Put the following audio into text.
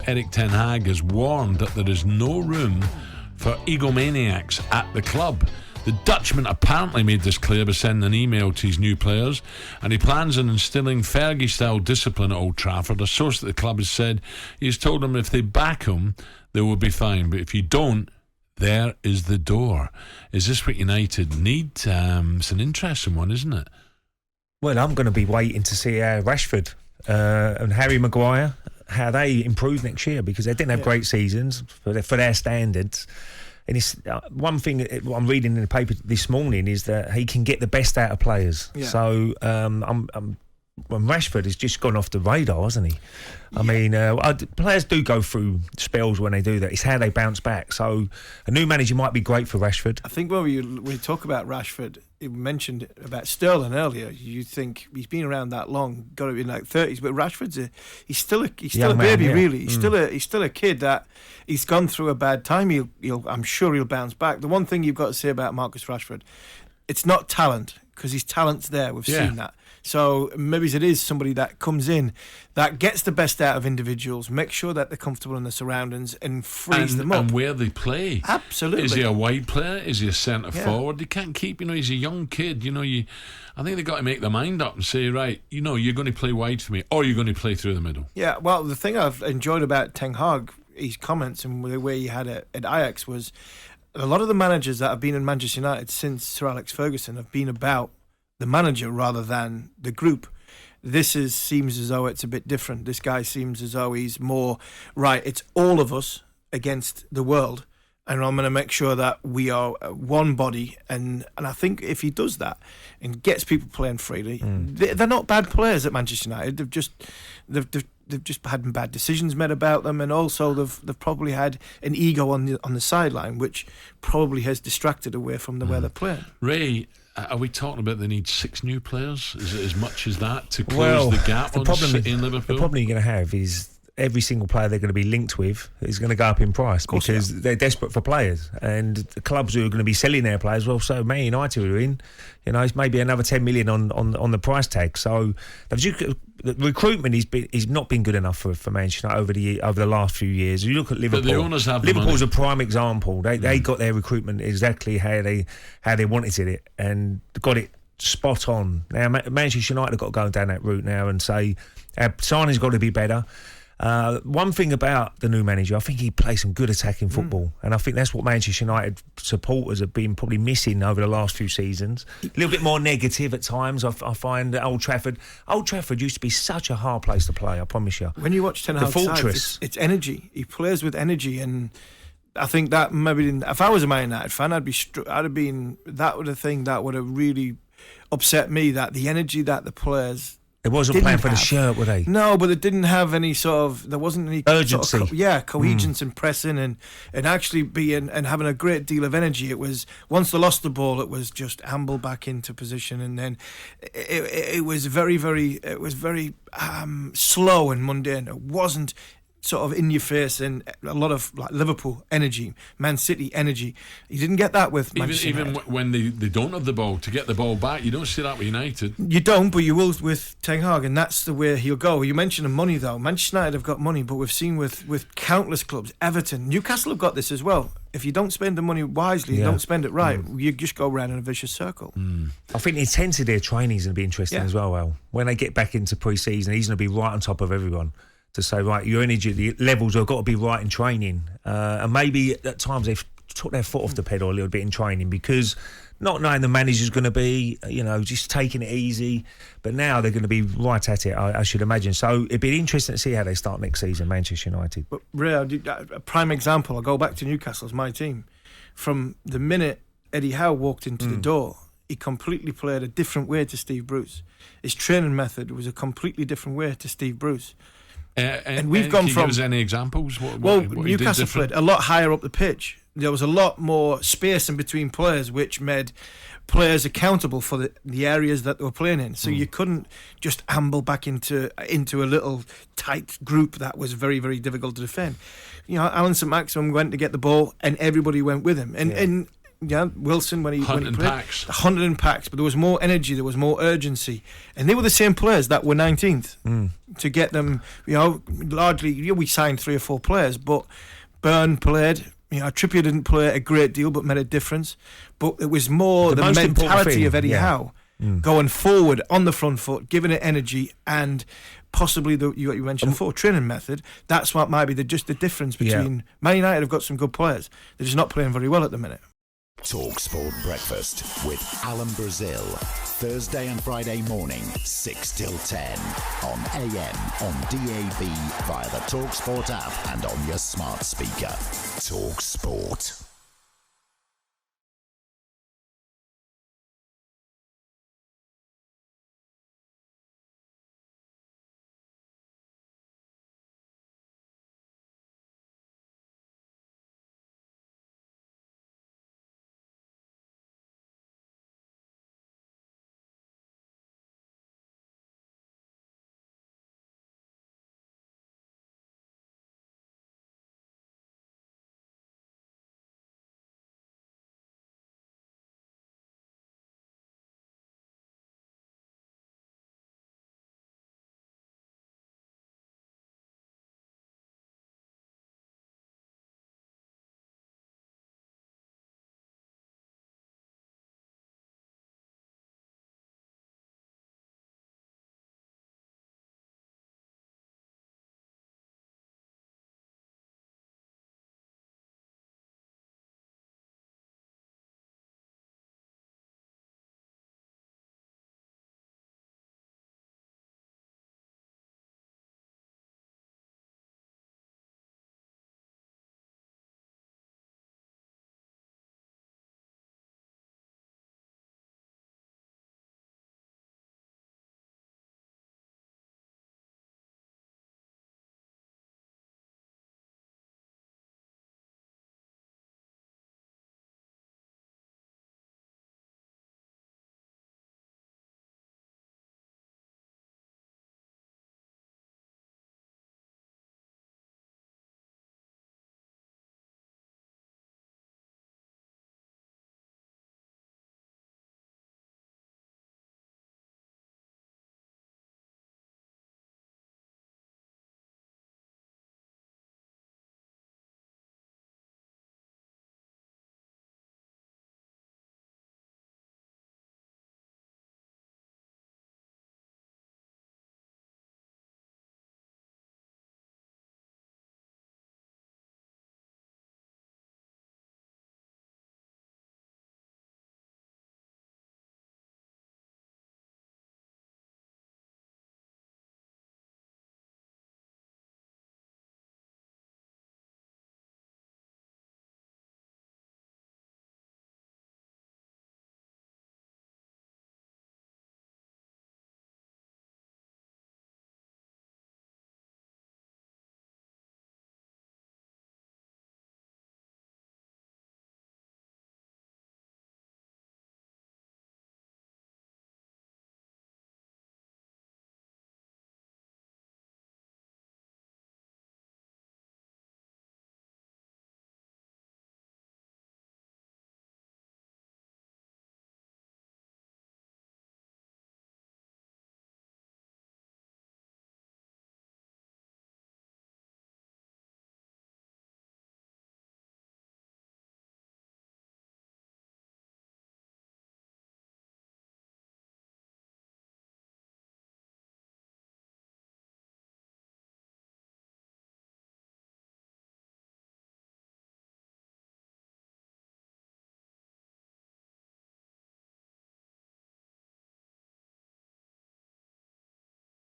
Erik ten Hag has warned that there is no room for egomaniacs at the club. The Dutchman apparently made this clear by sending an email to his new players, and he plans on instilling Fergie-style discipline at Old Trafford. A source at the club has said he's told them if they back him, they will be fine, but if you don't, there is the door. Is this what United need? It's an interesting one, isn't it? Well, I'm going to be waiting to see how Rashford and Harry Maguire, how they improve next year, because they didn't have great seasons for their standards. And it's one thing what I'm reading in the paper this morning is that he can get the best out of players. Yeah. So Rashford has just gone off the radar, hasn't he? I mean, players do go through spells when they do that. It's how they bounce back. So a new manager might be great for Rashford. I think when we talk about Rashford, you mentioned about Sterling earlier. You think he's been around that long, got to be in like 30s, but Rashford's he's still a baby, really. He's still a kid that he's gone through a bad time. I'm sure he'll bounce back. The one thing you've got to say about Marcus Rashford, it's not talent, because his talent's there. We've seen that. So maybe it is somebody that comes in that gets the best out of individuals, makes sure that they're comfortable in their surroundings and frees them up. And where they play. Absolutely. Is he a wide player? Is he a centre forward? They can't keep, he's a young kid. I think they've got to make their mind up and say, right, you're going to play wide for me, or you're going to play through the middle. Yeah, well, the thing I've enjoyed about Ten Hag, his comments and the way he had it at Ajax, was a lot of the managers that have been in Manchester United since Sir Alex Ferguson have been about the manager rather than the group. This seems as though it's a bit different. This guy seems as though he's more, right, it's all of us against the world, and I'm going to make sure that we are one body. And I think if he does that and gets people playing freely, they're not bad players at Manchester United. They've just had bad decisions made about them, and also they've probably had an ego on the sideline, which probably has distracted away from the way they're playing. Ray, are we talking about they need 6 new players? Is it as much as that to close the gap on City and Liverpool? The problem you're going to have is every single player they're going to be linked with is going to go up in price, because they're desperate for players, and the clubs who are going to be selling their players, well, so Man United are in, it's maybe another 10 million on the price tag. So the recruitment is not been good enough for Manchester United over the last few years. You look at Liverpool. But the owners have Liverpool's a prime example. They got their recruitment exactly how they wanted it, and got it spot on. Now Manchester United have got to go down that route now and say our signing's got to be better. One thing about the new manager, I think he plays some good attacking football, and I think that's what Manchester United supporters have been probably missing over the last few seasons. A little bit more negative at times, I find, at Old Trafford. Old Trafford used to be such a hard place to play, I promise you. When you watch Ten Hag's sides, it's energy. He plays with energy, and I think that maybe if I was a Man United fan, I'd have been that would have thing that would have really upset me, that the energy that the players. It wasn't playing for the shirt, were they? No, but it didn't have any there wasn't any urgency. Cohesion and pressing and actually being and having a great deal of energy. It was, once they lost the ball, it was just amble back into position, and then it was very slow and mundane. It wasn't sort of in your face, and a lot of like Liverpool energy, Man City energy. You didn't get that with Manchester United. Even when they don't have the ball, to get the ball back, you don't see that with United. You don't, but you will with Ten Hag, and that's the way he'll go. You mentioned the money though. Manchester United have got money, but we've seen with countless clubs, Everton, Newcastle have got this as well. If you don't spend the money wisely, you don't spend it right, you just go around in a vicious circle. I think the intensity of training is going to be interesting as well, Al. When they get back into pre-season, he's going to be right on top of everyone to say, right, your energy levels have got to be right in training. And maybe at times they've took their foot off the pedal a little bit in training, because not knowing the manager's going to be, just taking it easy. But now they're going to be right at it, I should imagine. So it'd be interesting to see how they start next season, Manchester United. But Ray, a prime example, I'll go back to Newcastle as my team. From the minute Eddie Howe walked into the door, he completely played a different way to Steve Bruce. His training method was a completely different way to Steve Bruce. And we've gone from. Give us any examples? What Newcastle played a lot higher up the pitch. There was a lot more space in between players, which made players accountable for the areas that they were playing in. So you couldn't just amble back into a little tight group that was very, very difficult to defend. Alan St. Maximin went to get the ball, and everybody went with him. And Wilson when he Hunting played. packs. Hunting in packs, but there was more energy, there was more urgency, and they were the same players that were 19th. To get them, largely, we signed 3 or 4 players, but Byrne played. Trippier didn't play a great deal, but made a difference. But it was more the mentality of Eddie Howe going forward on the front foot, giving it energy, and possibly you mentioned before, training method. That's what might be just the difference between Man United have got some good players. They're just not playing very well at the minute. talkSPORT Breakfast with Alan Brazil. Thursday and Friday morning, 6 till 10. On AM, on DAB, via the talkSPORT app and on your smart speaker. talkSPORT.